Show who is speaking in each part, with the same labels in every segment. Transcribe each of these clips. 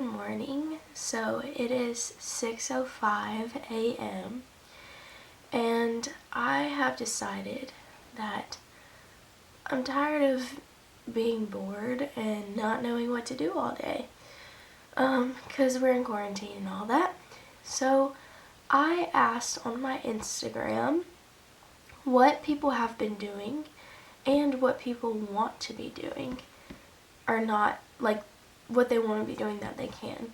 Speaker 1: Good morning. So it is 6:05 a.m. and I have decided that I'm tired of being bored and not knowing what to do all day. Because we're in quarantine and all that. So I asked on my Instagram what people have been doing and what people want to be doing, or not, like what they want to be doing that they can.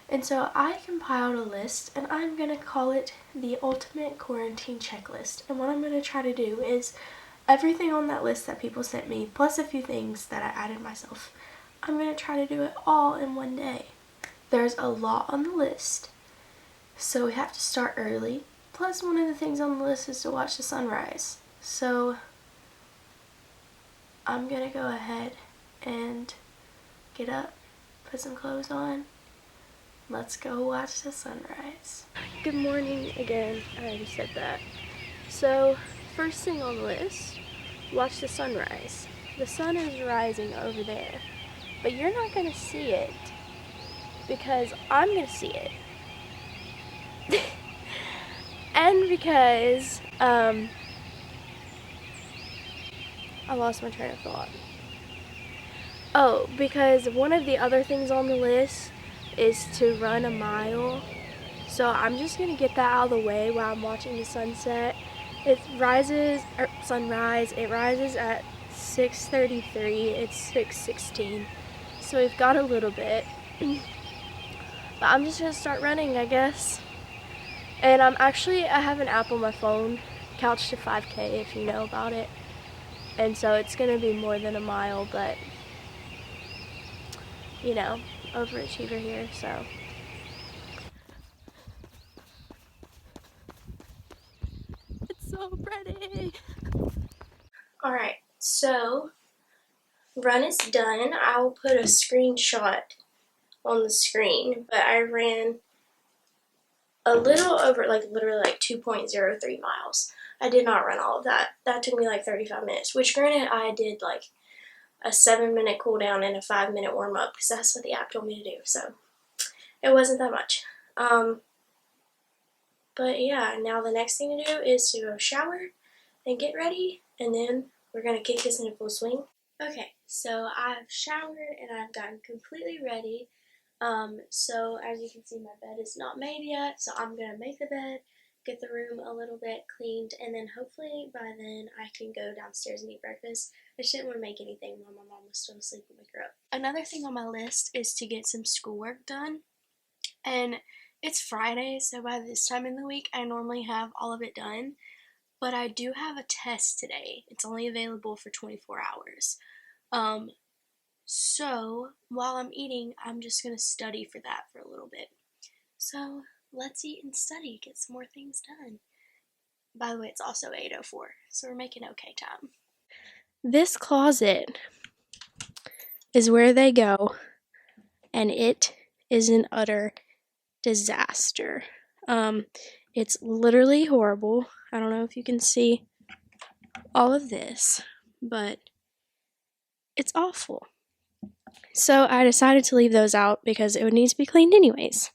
Speaker 1: And so I compiled a list, and I'm going to call it the Ultimate Quarantine Checklist. And what I'm going to try to do is everything on that list that people sent me, plus a few things that I added myself, I'm going to try to do it all in one day. There's a lot on the list, so we have to start early. Plus, one of the things on the list is to watch the sunrise. So I'm going to go ahead and get up, put some clothes on. Let's go watch the sunrise. Good morning again. I already said that. So, first thing on the list, watch the sunrise. The sun is rising over there, but you're not going to see it because I'm going to see it. And because, I lost my train of thought. Oh, because one of the other things on the list is to run a mile. So I'm just gonna get that out of the way while I'm watching the sunset. It rises, or sunrise, it rises at 6:33, it's 6:16. So we've got a little bit. But I'm just gonna start running, I guess. And I have an app on my phone, Couch to 5K, if you know about it. And so it's gonna be more than a mile, but you know, overachiever here, so. It's so pretty. Alright, so run is done. I will put a screenshot on the screen, but I ran a little over, like literally like 2.03 miles. I did not run all of that. That took me like 35 minutes, which granted I did like a 7-minute cool down and a 5-minute warm up because that's what the app told me to do, so it wasn't that much. But yeah, now the next thing to do is to go shower and get ready, and then we're gonna kick this into full swing. Okay, so I've showered and I've gotten completely ready. So as you can see, my bed is not made yet, so I'm gonna make the bed, get the room a little bit cleaned, and then hopefully by then I can go downstairs and eat breakfast. I just didn't want to make anything while my mom was still asleep and wake her up. Another thing on my list is to get some schoolwork done, and it's Friday, so by this time in the week I normally have all of it done, but I do have a test today. It's only available for 24 hours. So while I'm eating, I'm just gonna study for that for a little bit. So let's eat and study, get some more things done. By the way, it's also 8:04, so we're making okay time. This closet is where they go, and it is an utter disaster. It's literally horrible. I don't know if you can see all of this, but it's awful. So I decided to leave those out because it would need to be cleaned anyways.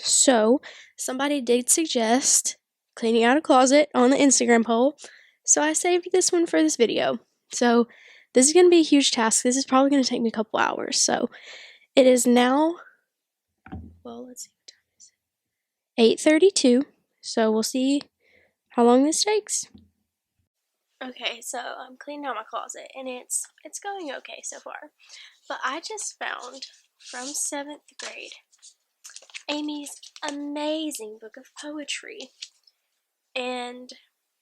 Speaker 1: So somebody did suggest cleaning out a closet on the Instagram poll, so I saved this one for this video. So this is going to be a huge task. This is probably going to take me a couple hours. So it is now, well, let's see what time is it? 8:32. So we'll see how long this takes. Okay, so I'm cleaning out my closet, and it's going okay so far. But I just found from 7th grade Amy's amazing book of poetry, and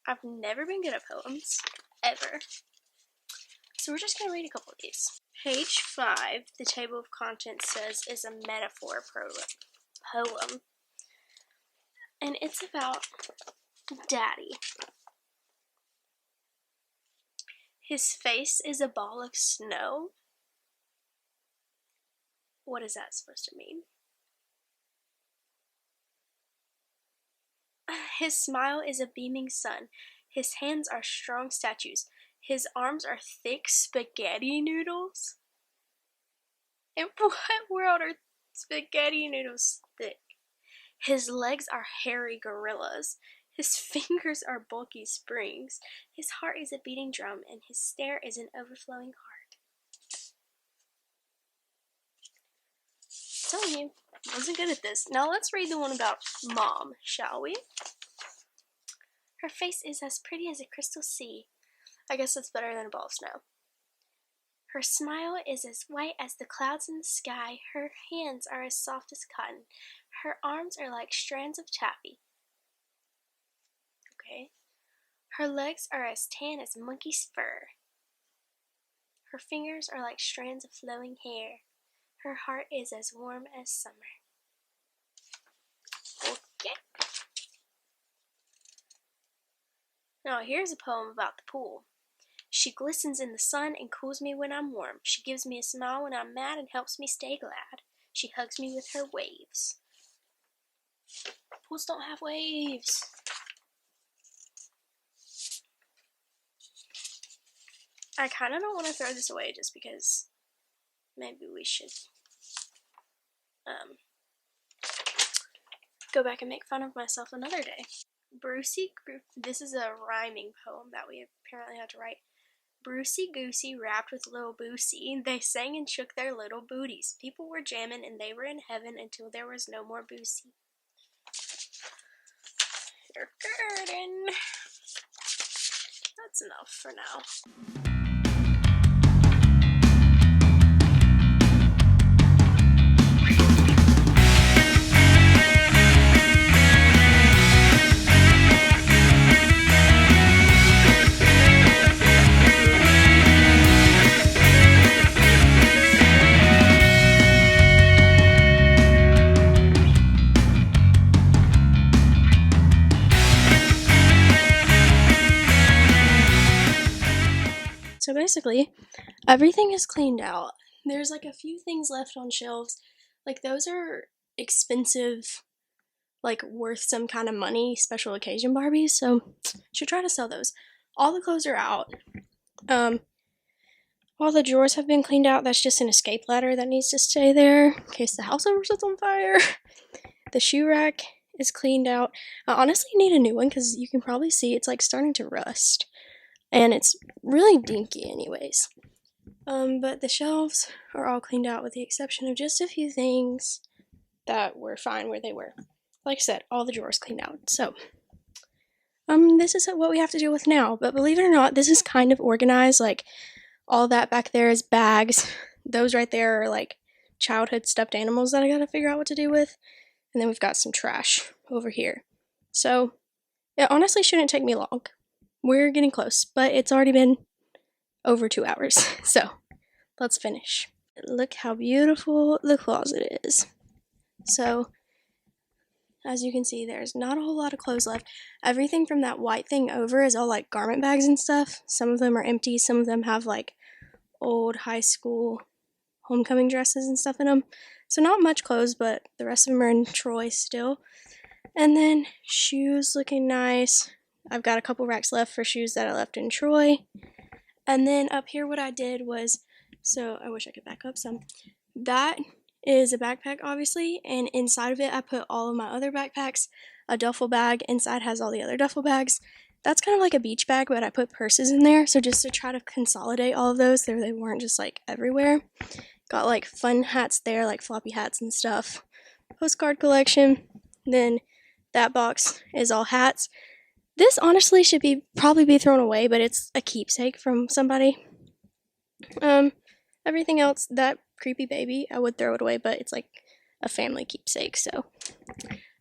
Speaker 1: I've never been good at poems, ever. So we're just going to read a couple of these. Page 5, the table of contents says, is a metaphor poem, and it's about Daddy. His face is a ball of snow. What is that supposed to mean? His smile is a beaming sun. His hands are strong statues. His arms are thick spaghetti noodles. In what world are spaghetti noodles thick? His legs are hairy gorillas. His fingers are bulky springs. His heart is a beating drum, and his stare is an overflowing heart. I'm telling you, I wasn't good at this. Now let's read the one about Mom, shall we? Her face is as pretty as a crystal sea. I guess that's better than a ball of snow. Her smile is as white as the clouds in the sky. Her hands are as soft as cotton. Her arms are like strands of taffy. Okay. Her legs are as tan as monkey's fur. Her fingers are like strands of flowing hair. Her heart is as warm as summer. Okay. Now here's a poem about the pool. She glistens in the sun and cools me when I'm warm. She gives me a smile when I'm mad and helps me stay glad. She hugs me with her waves. Pools don't have waves. I kind of don't want to throw this away just because maybe we should go back and make fun of myself another day. Brucey, this is a rhyming poem that we apparently had to write. Brucey Goosey rapped with Lil Boosie. They sang and shook their little booties. People were jamming and they were in heaven until there was no more Boosie. Your curtain. That's enough for now. So basically, everything is cleaned out. There's like a few things left on shelves. Like those are expensive, like worth some kind of money, special occasion Barbies. So should try to sell those. All the clothes are out. All the drawers have been cleaned out. That's just an escape ladder that needs to stay there in case the house ever sets on fire. The shoe rack is cleaned out. I honestly need a new one because you can probably see it's like starting to rust. And it's really dinky anyways. But the shelves are all cleaned out with the exception of just a few things that were fine where they were. Like I said, all the drawers cleaned out. So, this is what we have to deal with now. But believe it or not, this is kind of organized. Like, all that back there is bags. Those right there are like childhood stuffed animals that I gotta figure out what to do with. And then we've got some trash over here. So, it honestly shouldn't take me long. We're getting close, but it's already been over 2 hours, so let's finish. Look how beautiful the closet is. So, as you can see, there's not a whole lot of clothes left. Everything from that white thing over is all like garment bags and stuff. Some of them are empty, some of them have like old high school homecoming dresses and stuff in them. So not much clothes, but the rest of them are in Troy still. And then shoes looking nice. I've got a couple racks left for shoes that I left in Troy. And then up here what I did was, so I wish I could back up some. That is a backpack obviously, and inside of it I put all of my other backpacks. A duffel bag inside has all the other duffel bags. That's kind of like a beach bag, but I put purses in there, so just to try to consolidate all of those so they weren't just like everywhere. Got like fun hats there, like floppy hats and stuff. Postcard collection. Then that box is all hats. This honestly should probably be thrown away, but it's a keepsake from somebody. Everything else, that creepy baby, I would throw it away, but it's like a family keepsake, so.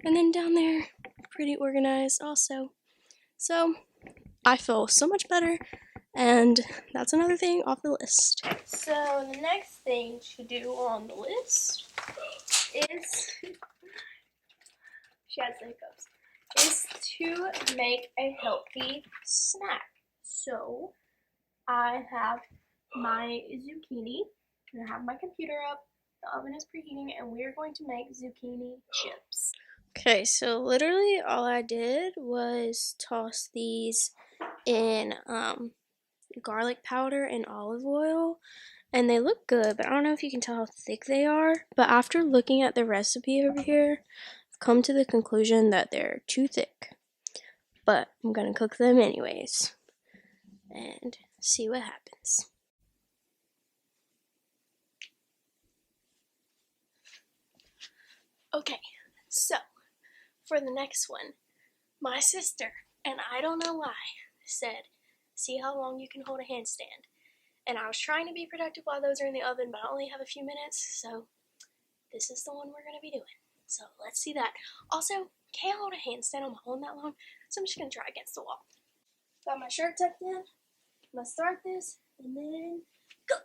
Speaker 1: And then down there, pretty organized also. So, I feel so much better, and that's another thing off the list. So, the next thing to do on the list is, she has the hiccups, is to make a healthy snack. So, I have my zucchini, and I have my computer up, the oven is preheating, and we're going to make zucchini chips. Okay, so literally all I did was toss these in garlic powder and olive oil. And they look good, but I don't know if you can tell how thick they are. But after looking at the recipe over here, I've come to the conclusion that they're too thick. But I'm gonna cook them anyways and see what happens. Okay, so for the next one, my sister, and I don't know why, said, see how long you can hold a handstand. And I was trying to be productive while those are in the oven, but I only have a few minutes, so this is the one we're going to be doing. So let's see that. Also, can't hold a handstand on my own that long, so I'm just going to try against the wall. Got my shirt tucked in. I'm going to start this, and then go.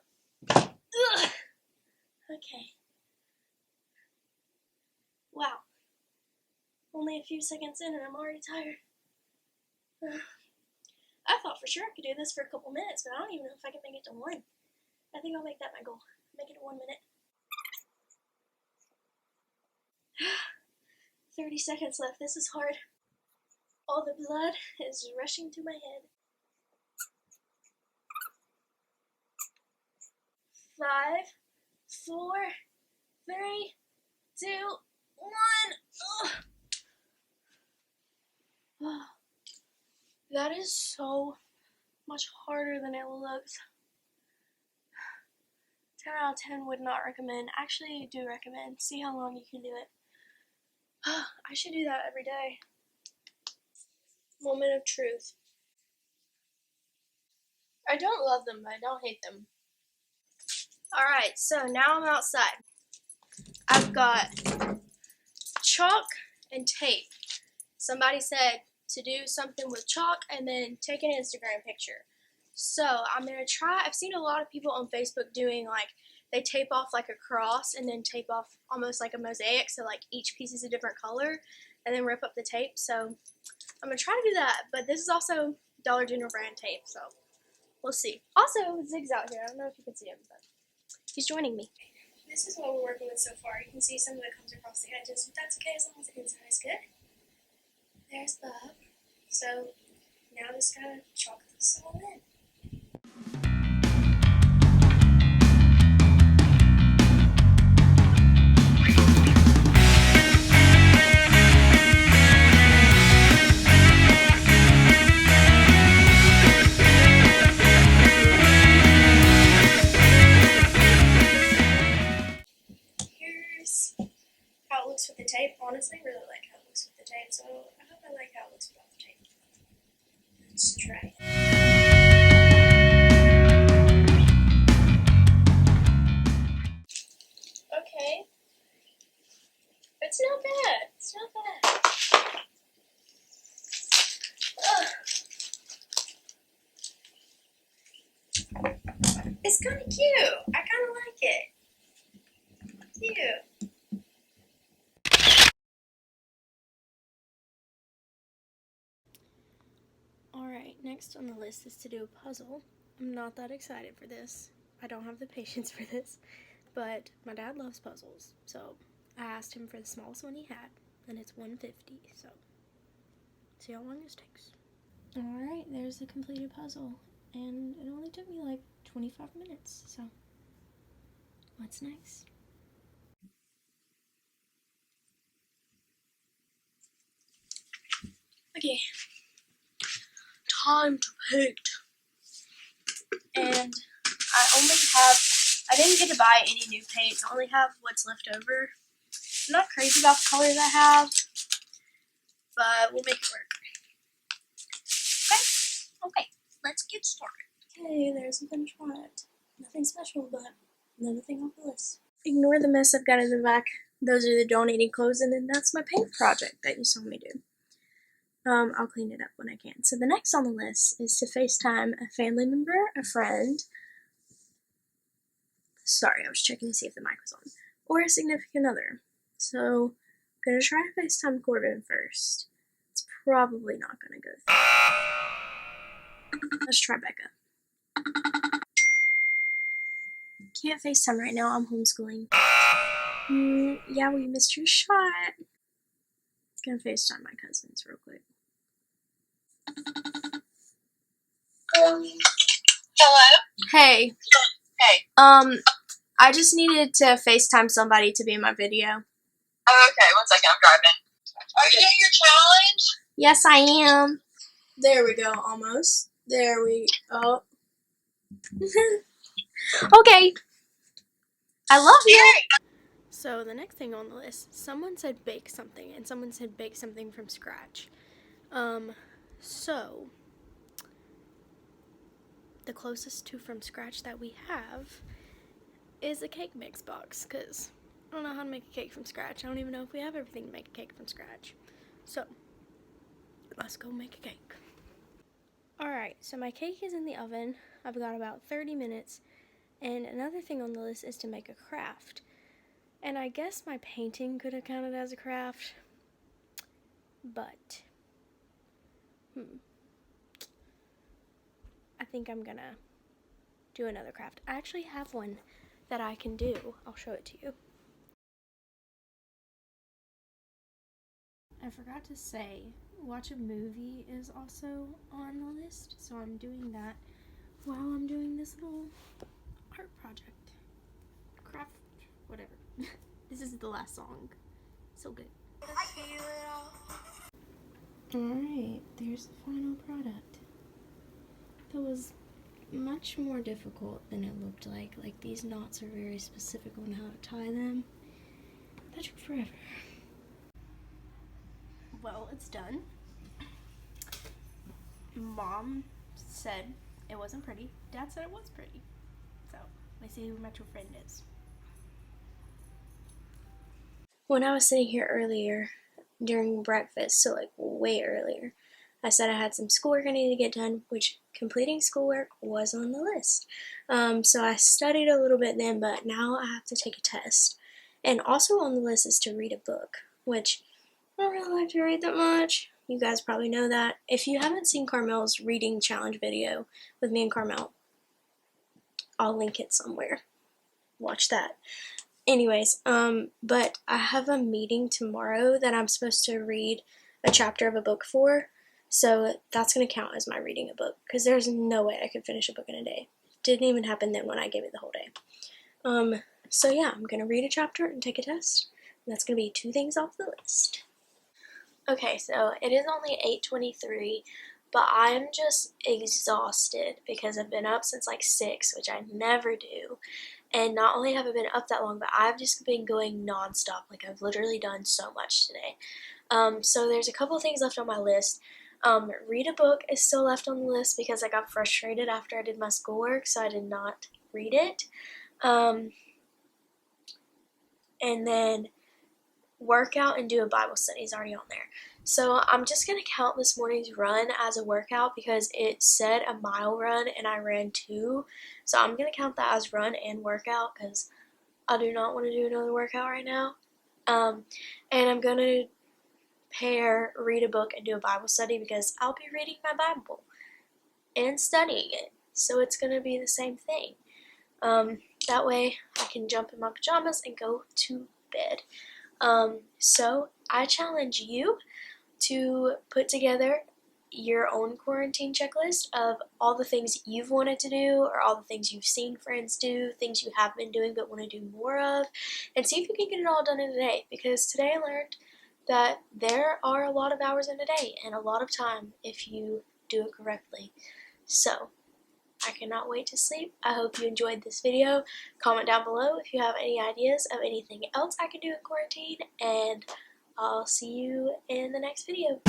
Speaker 1: Ugh. Okay. Wow. Only a few seconds in and I'm already tired. I thought for sure I could do this for a couple minutes, but I don't even know if I can make it to one. I think I'll make that my goal. Make it 1 minute. 30 seconds left. This is hard. All the blood is rushing to my head. 5, 4, 3, 2, 1. Ugh. That is so much harder than it looks. 10 out of 10 would not recommend. Actually, do recommend. See how long you can do it. I should do that every day. Moment of truth. I don't love them, but I don't hate them. Alright, so now I'm outside. I've got chalk and tape. Somebody said to do something with chalk and then take an Instagram picture. So I'm going to try. I've seen a lot of people on Facebook doing like, they tape off like a cross and then tape off almost like a mosaic, so like each piece is a different color, and then rip up the tape. So I'm going to try to do that, but this is also Dollar General brand tape, so we'll see. Also, Zig's out here. I don't know if you can see him, but he's joining me. This is what we're working with so far. You can see some of it comes across the edges, but that's okay as long as the inside is good. There's Bob. So now just gotta chalk this all in. Here's how it looks with the tape. Honestly, I really like how it looks with the tape, so I hope I like how it looks without the tape. Let's try it. Okay. It's not bad. It's not bad. Ugh. It's kind of cute. I kind of like it. Cute. Alright, next on the list is to do a puzzle. I'm not that excited for this. I don't have the patience for this, but my dad loves puzzles, so I asked him for the smallest one he had, and it's 150, so see how long this takes. Alright, there's the completed puzzle, and it only took me like 25 minutes, so what's next? Okay, time to paint. And I didn't get to buy any new paints. I only have what's left over. I'm not crazy about the colors I have, but we'll make it work. Okay, let's get started. Okay, there's the finished product. Nothing special, but another thing off the list. Ignore the mess I've got in the back. Those are the donating clothes, and then that's my paint project that you saw me do. I'll clean it up when I can. So the next on the list is to FaceTime a family member, a friend. Sorry, I was checking to see if the mic was on. Or a significant other. So I'm gonna try to FaceTime Corbin first. It's probably not gonna go through. Let's try Becca. Can't FaceTime right now, I'm homeschooling. Yeah, we missed your shot. Gonna FaceTime my cousins real quick.
Speaker 2: Hello?
Speaker 1: Hey.
Speaker 2: Hey.
Speaker 3: I just needed to FaceTime somebody to be in my video.
Speaker 2: Oh, okay. 1 second. I'm driving. Are you doing your challenge?
Speaker 3: Yes, I am. There we go. Almost. There we go. Okay. I love you.
Speaker 1: So the next thing on the list, someone said bake something, and someone said bake something from scratch. So the closest to from scratch that we have is a cake mix box, because I don't know how to make a cake from scratch. I don't even know if we have everything to make a cake from scratch. So let's go make a cake. Alright, so my cake is in the oven. I've got about 30 minutes. And another thing on the list is to make a craft. And I guess my painting could have counted as a craft. But, I think I'm gonna do another craft. I actually have one that I can do. I'll show it to you. I forgot to say, watch a movie is also on the list, so I'm doing that while I'm doing this little art project. Craft, whatever. This is the last song. So good. Alright, there's the final product. That was much more difficult than it looked like. Like, these knots are very specific on how to tie them. That took forever. Well, it's done. Mom said it wasn't pretty. Dad said it was pretty. So, let's see who Metro Friend is. When I was sitting here earlier during breakfast, so like way earlier, I said I had some schoolwork I needed to get done, which completing schoolwork was on the list. So I studied a little bit then, but now I have to take a test. And also on the list is to read a book, which I don't really like to read that much. You guys probably know that. If you haven't seen Carmel's reading challenge video with me and Carmel, I'll link it somewhere. Watch that. Anyways, but I have a meeting tomorrow that I'm supposed to read a chapter of a book for, so that's going to count as my reading a book, because there's no way I could finish a book in a day. Didn't even happen then when I gave it the whole day. So yeah, I'm going to read a chapter and take a test. And that's going to be 2 things off the list. Okay, so it is only 8:23, but I'm just exhausted because I've been up since like 6, which I never do. And not only have I been up that long, but I've just been going nonstop. Like, I've literally done so much today. So there's a couple things left on my list. Read a book is still left on the list because I got frustrated after I did my schoolwork, so I did not read it. And then workout and do a Bible study is already on there. So I'm just going to count this morning's run as a workout because it said a mile run and I ran 2. So I'm going to count that as run and workout because I do not want to do another workout right now. And I'm going to pair read a book and do a Bible study because I'll be reading my Bible and studying it. So it's going to be the same thing. That way I can jump in my pajamas and go to bed. So I challenge you to put together your own quarantine checklist of all the things you've wanted to do or all the things you've seen friends do, things you have been doing but want to do more of, and see if you can get it all done in a day, because today I learned that there are a lot of hours in a day and a lot of time if you do it correctly. So I cannot wait to sleep. I hope you enjoyed this video. Comment down below if you have any ideas of anything else I can do in quarantine, and I'll see you in the next video.